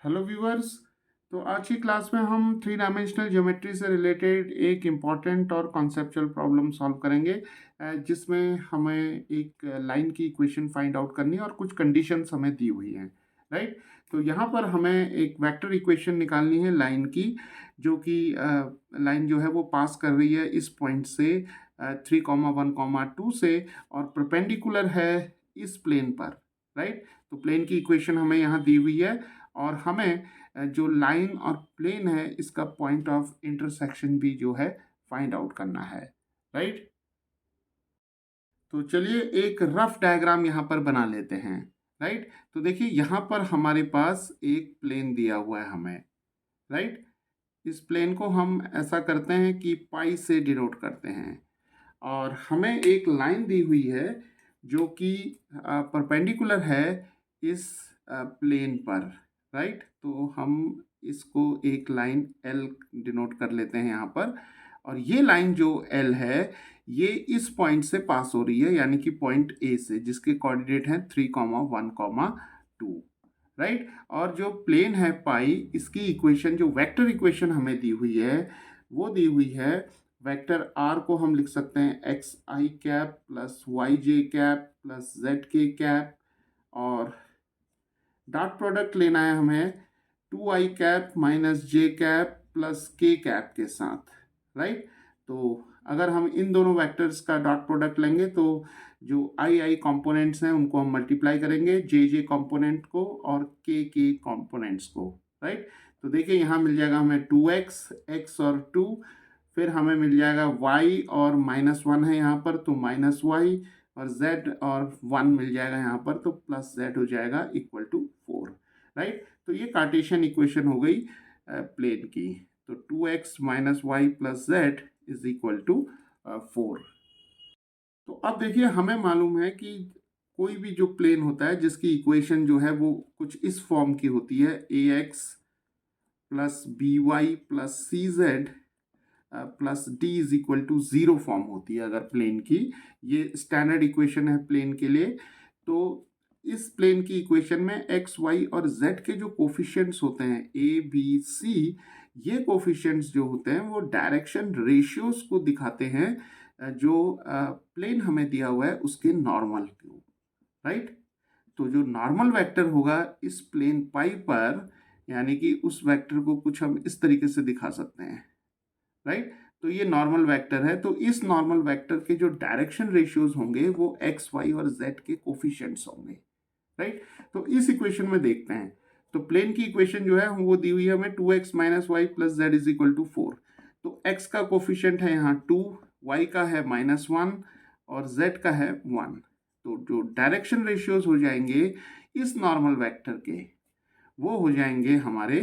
Hello viewers. तो आज की क्लास में हम थ्री डायमेंशनल ज्योमेट्री से रिलेटेड एक इम्पॉर्टेंट और कॉन्सेप्चुअल प्रॉब्लम सॉल्व करेंगे, जिसमें हमें एक लाइन की इक्वेशन फाइंड आउट करनी है और कुछ कंडीशंस हमें दी हुई हैं। राइट। तो यहाँ पर हमें एक वेक्टर इक्वेशन निकालनी है लाइन की, जो कि लाइन जो है वो पास कर रही है इस पॉइंट से 3,1,2 से, और परपेंडिकुलर है इस प्लेन पर। राइट। तो प्लेन की इक्वेशन हमें यहाँ दी हुई है, और हमें जो लाइन और प्लेन है इसका पॉइंट ऑफ इंटरसेक्शन भी जो है फाइंड आउट करना है। राइट। तो चलिए एक रफ डायग्राम यहाँ पर बना लेते हैं। राइट। तो देखिए यहाँ पर हमारे पास एक प्लेन दिया हुआ है हमें। राइट। इस प्लेन को हम ऐसा करते हैं कि पाई से डिनोट करते हैं, और हमें एक लाइन दी हुई है जो कि परपेंडिकुलर है इस प्लेन पर। राइट। तो हम इसको एक लाइन एल डिनोट कर लेते हैं यहाँ पर, और ये लाइन जो एल है ये इस पॉइंट से पास हो रही है, यानी कि पॉइंट ए से, जिसके कोऑर्डिनेट हैं 3,1,2। राइट। और जो प्लेन है पाई, इसकी इक्वेशन, जो वेक्टर इक्वेशन हमें दी हुई है, वो दी हुई है वेक्टर आर को हम लिख सकते हैं एक्स आई कैप प्लस वाई जे कैप प्लस जेड के कैप, और डॉट प्रोडक्ट लेना है हमें 2i कैप माइनस जे कैप प्लस के कैप के साथ। राइट। तो अगर हम इन दोनों वेक्टर्स का डॉट प्रोडक्ट लेंगे तो जो आई कंपोनेंट्स हैं उनको हम मल्टीप्लाई करेंगे, जे कंपोनेंट को और के कंपोनेंट्स को। राइट। तो देखिए यहाँ मिल जाएगा हमें 2x, x और 2, फिर हमें मिल जाएगा y, और -1 है यहाँ पर तो -y, और z और 1 मिल जाएगा यहाँ पर तो +z हो जाएगा इक्वल टू 4। राइट। तो ये कार्टेशियन इक्वेशन हो गई प्लेन की। तो 2x minus y plus z is equal to 4। तो अब देखिए हमें मालूम है कि कोई भी जो प्लेन होता है जिसकी इक्वेशन जो है वो कुछ इस फॉर्म की होती है, ax plus b y plus c z plus d is equal to 0 form होती है अगर प्लेन की। ये स्टैंडर्ड इक्वेशन है प्लेन के लिए। तो इस प्लेन की इक्वेशन में एक्स वाई और जेड के जो कोफिशिएंट्स होते हैं ए बी सी, ये कोफिशिएंट्स जो होते हैं वो डायरेक्शन रेशियोज को दिखाते हैं, जो प्लेन हमें दिया हुआ है उसके नॉर्मल को। राइट। तो जो नॉर्मल वेक्टर होगा इस प्लेन पाई पर, यानी कि उस वेक्टर को कुछ हम इस तरीके से दिखा सकते हैं। राइट। तो ये नॉर्मल वेक्टर है, तो इस नॉर्मल वेक्टर के जो डायरेक्शन रेशियोज होंगे वो एक्स वाई और जेड के कोफिशिएंट्स होंगे। राइट। तो इस इक्वेशन में देखते हैं। तो प्लेन की इक्वेशन जो है वो दी हुई है हमें 2x minus y plus z is equal to 4। तो x का कोफिशिएंट है यहाँ 2, y का है -1 और z का है 1। तो जो डायरेक्शन रेशियोज हो जाएंगे इस नॉर्मल वेक्टर के, वो हो जाएंगे हमारे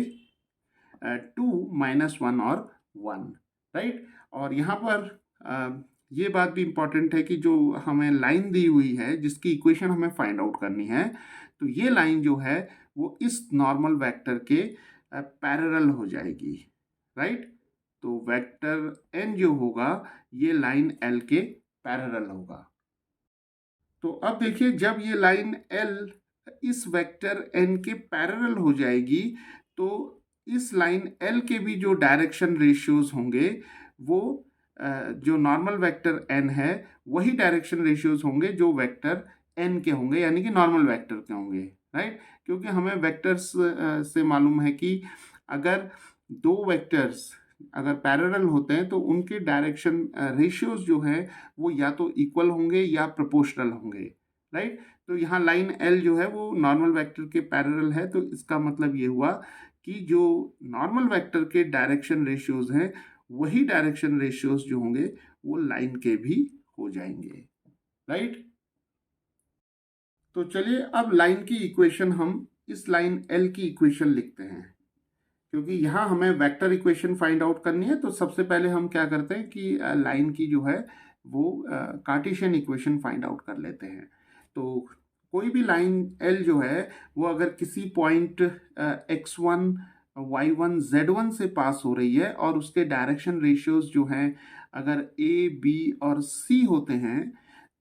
2, -1 और 1। राइट। और यहाँ पर ये बात भी इम्पॉर्टेंट है कि जो हमें लाइन दी हुई है जिसकी इक्वेशन हमें फाइंड आउट करनी है, तो ये लाइन जो है वो इस नॉर्मल वेक्टर के पैरेलल हो जाएगी। राइट। तो वेक्टर n जो होगा ये लाइन l के पैरेलल होगा। तो अब देखिए जब ये लाइन l इस वेक्टर n के पैरेलल हो जाएगी, तो इस लाइन l के भी जो डायरेक्शन रेशियोज होंगे वो जो नॉर्मल वेक्टर n है वही डायरेक्शन रेशियोज होंगे जो वेक्टर n के होंगे, यानी कि नॉर्मल वेक्टर के होंगे। राइट। क्योंकि हमें वेक्टर्स से मालूम है कि अगर दो वेक्टर्स अगर पैरेलल होते हैं तो उनके डायरेक्शन रेशियोज जो है वो या तो इक्वल होंगे या प्रोपोर्शनल होंगे। राइट। तो यहाँ लाइन एल जो है वो नॉर्मल वेक्टर के पैरेलल है, तो इसका मतलब ये हुआ कि जो नॉर्मल वेक्टर के डायरेक्शन रेशियोज हैं वही डायरेक्शन रेशियोज जो होंगे वो लाइन के भी हो जाएंगे। राइट। तो चलिए अब लाइन की इक्वेशन हम इस लाइन एल की इक्वेशन लिखते हैं। क्योंकि यहाँ हमें वेक्टर इक्वेशन फाइंड आउट करनी है, तो सबसे पहले हम क्या करते हैं कि लाइन की जो है वो कार्टेशियन इक्वेशन फाइंड आउट कर लेते हैं। तो कोई भी लाइन एल जो है वो अगर किसी पॉइंट x1 y1 z1 से पास हो रही है और उसके डायरेक्शन रेशियोज जो हैं अगर a b और c होते हैं,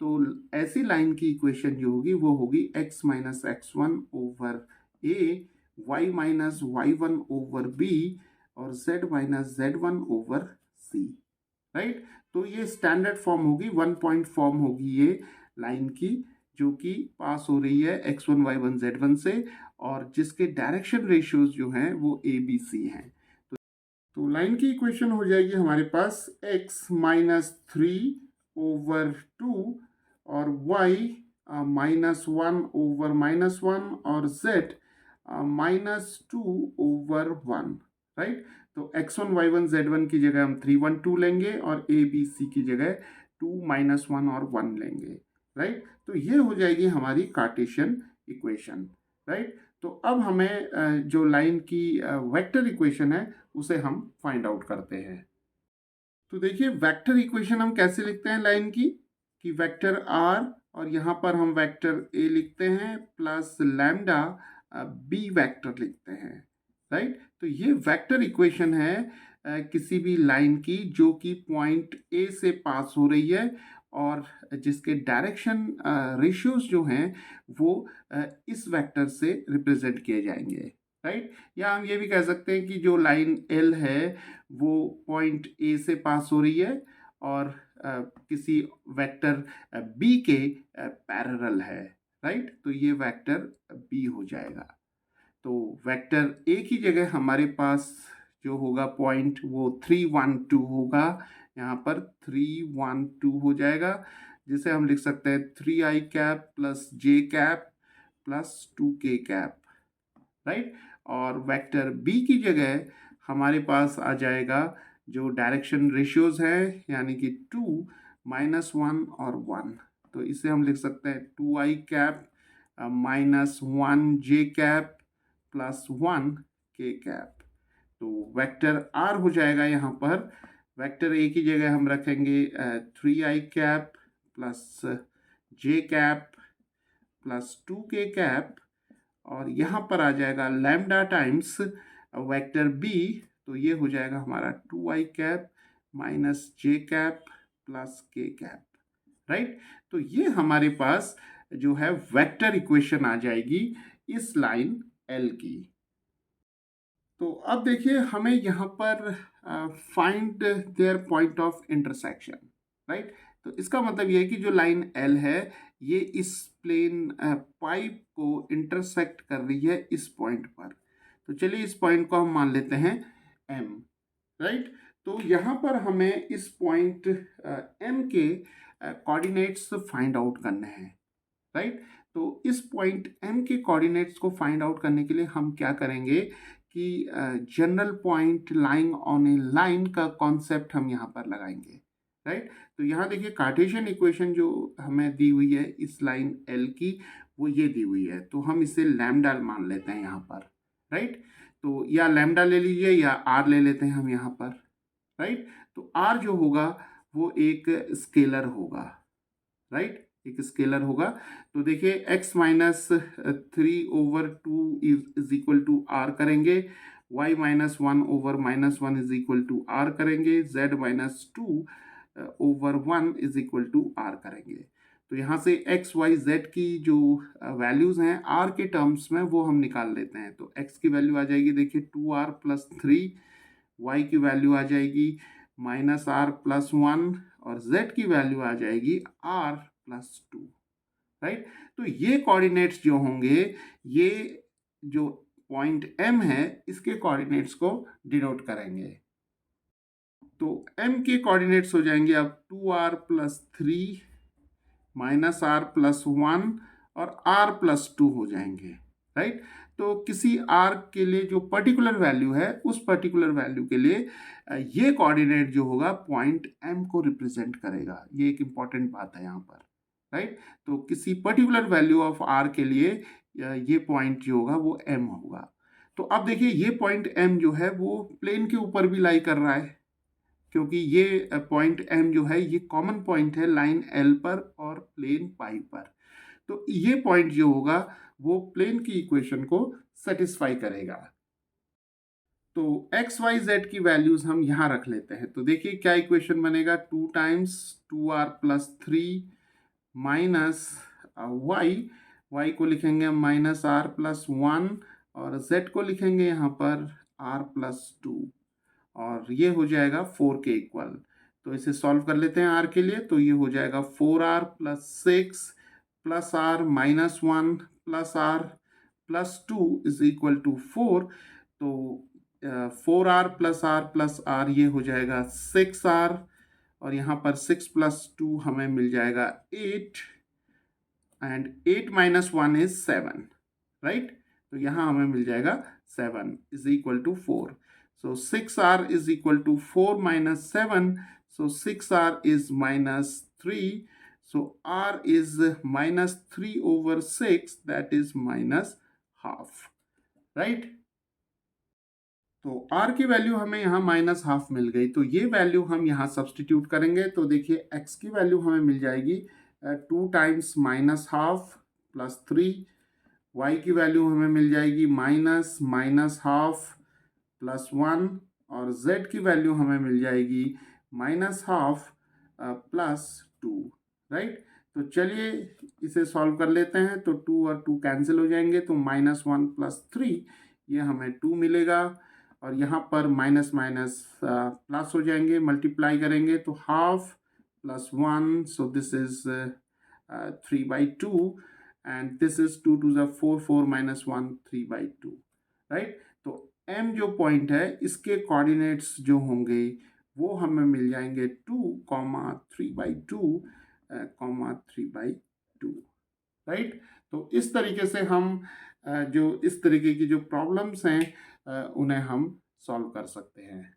तो ऐसी लाइन की इक्वेशन जो होगी वो होगी x minus x one over a y minus y1 over b और z minus z1 over c, right. तो ये स्टैंडर्ड फॉर्म होगी, 1 पॉइंट फॉर्म होगी ये लाइन की, जो कि पास हो रही है x1 y1 z1 से, और जिसके डायरेक्शन रेशियोज जो हैं वो a b c हैं। तो लाइन की इक्वेशन हो जाएगी हमारे पास x माइनस 3/2 और y -1 ओवर -1 और z -2/1, राइट। तो x1 y1 z1 की जगह हम 3 1 2 लेंगे और a b c की जगह 2 -1 और 1 लेंगे, राइट। तो ये हो जाएगी हमारी कार्टेशियन इक्वेशन, राइट। तो अब हमें जो लाइन की वेक्टर इक्वेशन है उसे हम फाइंड आउट करते हैं। तो देखिए वेक्टर इक्वेशन हम कैसे लिखते हैं लाइन की, कि वेक्टर आर और यहाँ पर हम वेक्टर ए लिखते हैं प्लस लैम्डा बी वेक्टर लिखते हैं, राइट। तो ये वेक्टर इक्वेशन है किसी भी लाइन की जो कि पॉइंट ए से पास हो रही है और जिसके डायरेक्शन रेशियोज जो हैं वो इस वेक्टर से रिप्रेजेंट किए जाएंगे, राइट। या हम ये भी कह सकते हैं कि जो लाइन एल है वो पॉइंट ए से पास हो रही है और किसी वेक्टर बी के पैरेलल है, राइट। तो ये वेक्टर बी हो जाएगा। तो वेक्टर ए की जगह हमारे पास जो होगा पॉइंट वो 3 1 2 होगा, यहाँ पर 3 1 2 हो जाएगा, जिसे हम लिख सकते हैं 3i cap plus j cap plus 2k cap, right. और वेक्टर बी की जगह हमारे पास आ जाएगा जो डायरेक्शन रेशियोज है, यानी कि 2 -1 और 1। तो इसे हम लिख सकते हैं 2i cap -1j cap plus 1k cap. तो वेक्टर आर हो जाएगा यहाँ पर, वेक्टर ए की जगह हम रखेंगे 3i cap plus j cap plus 2k cap, और यहाँ पर आ जाएगा लैम्डा टाइम्स वेक्टर बी, तो ये हो जाएगा हमारा 2i cap minus j cap plus k cap, right. तो ये हमारे पास जो है वेक्टर इक्वेशन आ जाएगी इस लाइन L की। तो अब देखिए हमें यहाँ पर find their point of intersection, right. तो इसका मतलब ये है कि जो लाइन L है ये इस प्लेन पाइप को इंटरसेक्ट कर रही है इस पॉइंट पर। तो चलिए इस पॉइंट को हम मान लेते हैं M, राइट। तो यहाँ पर हमें इस पॉइंट M के कोऑर्डिनेट्स फाइंड आउट करने हैं, राइट। तो इस पॉइंट M के कोऑर्डिनेट्स को फाइंड आउट करने के लिए हम क्या करेंगे कि general point lying on A line का कॉन्सेप्ट हम यहाँ पर लगाएंगे, राइट। तो यहाँ देखिए कार्टेशियन इक्वेशन जो हमें दी हुई है इस लाइन L की वो ये दी हुई है, तो हम इसे लैम्डा मान लेते हैं यहाँ पर, राइट। तो या लैम्डा ले लीजिए या R ले लेते हैं हम यहाँ पर, राइट। तो R जो होगा वो एक स्केलर होगा, राइट, एक स्केलर होगा। तो देखिए x minus 3/2 is equal to r करेंगे, y -1 over -1 is equal to r करेंगे, z -2/1 is equal to r करेंगे। तो यहाँ से x y z की जो वैल्यूज हैं r के टर्म्स में वो हम निकाल लेते हैं। तो x की वैल्यू आ जाएगी देखिए 2r + 3, y की वैल्यू आ जाएगी -r + 1 और z की वैल्यू आ जाएगी r + 2, राइट। तो ये कोऑर्डिनेट्स जो होंगे ये जो पॉइंट M है इसके कोऑर्डिनेट्स को डिनोट करेंगे। तो M के कोऑर्डिनेट्स हो जाएंगे अब 2r + 3 -r + 1 और r + 2 हो जाएंगे, राइट। तो किसी r के लिए जो पर्टिकुलर वैल्यू है उस पर्टिकुलर वैल्यू के लिए ये कोऑर्डिनेट जो होगा पॉइंट M को रिप्रेजेंट करेगा। ये एक इंपॉर्टेंट बात है यहाँ पर, राइट। तो किसी पर्टिकुलर वैल्यू ऑफ r के लिए ये पॉइंट जो होगा वो M होगा। तो अब देखिए ये पॉइंट M जो है वो प्लेन के ऊपर भी लाई कर रहा है, क्योंकि ये पॉइंट M जो है ये कॉमन पॉइंट है लाइन L पर और प्लेन पाई पर। तो ये पॉइंट जो होगा वो प्लेन की इक्वेशन को सेटिस्फाई करेगा। तो x y z की वैल्यूज हम यहाँ रख लेते हैं। तो देखिए क्या इक्वेशन बनेगा, 2 times 2r + 3 minus y, y को लिखेंगे -r + 1 और z को लिखेंगे यहाँ पर r+2 और ये हो जाएगा 4 के इक्वल। तो इसे सॉल्व कर लेते हैं r के लिए। तो ये हो जाएगा 4r + 6 + r - 1 + r + 2 = 4। तो 4r + r + r ये हो जाएगा 6r और यहाँ पर 6 + 2 हमें मिल जाएगा 8 एंड 8 - 1 इज 7, राइट। तो यहाँ हमें मिल जाएगा 7 = 4। So 6r = 4 - 7. So 6r is -3. So r is -3/6, that is -half, right? तो r की वैल्यू हमें यहाँ -half मिल गई। तो ये वैल्यू हम यहाँ सब्सटीट्यूट करेंगे तो देखिए x की वैल्यू हमें मिल जाएगी 2 टाइम्स -half + 3। y की वैल्यू हमें मिल जाएगी -half + 1 और z की वैल्यू हमें मिल जाएगी -half + 2, राइट। तो चलिए इसे सॉल्व कर लेते हैं। तो 2 और 2 कैंसिल हो जाएंगे तो -1 + 3 ये हमें 2 मिलेगा और यहाँ पर माइनस माइनस प्लस हो जाएंगे, मल्टीप्लाई करेंगे तो half + 1, so this is 3/2 and this is 2 × 4, 4 - 1 3/2, right. तो m जो पॉइंट है इसके कोऑर्डिनेट्स जो होंगे वो हमें मिल जाएंगे 2, 3/2, 3/2, राइट। तो इस तरीके से हम जो इस तरीके की जो प्रॉब्लम्स हैं उन्हें हम सॉल्व कर सकते हैं।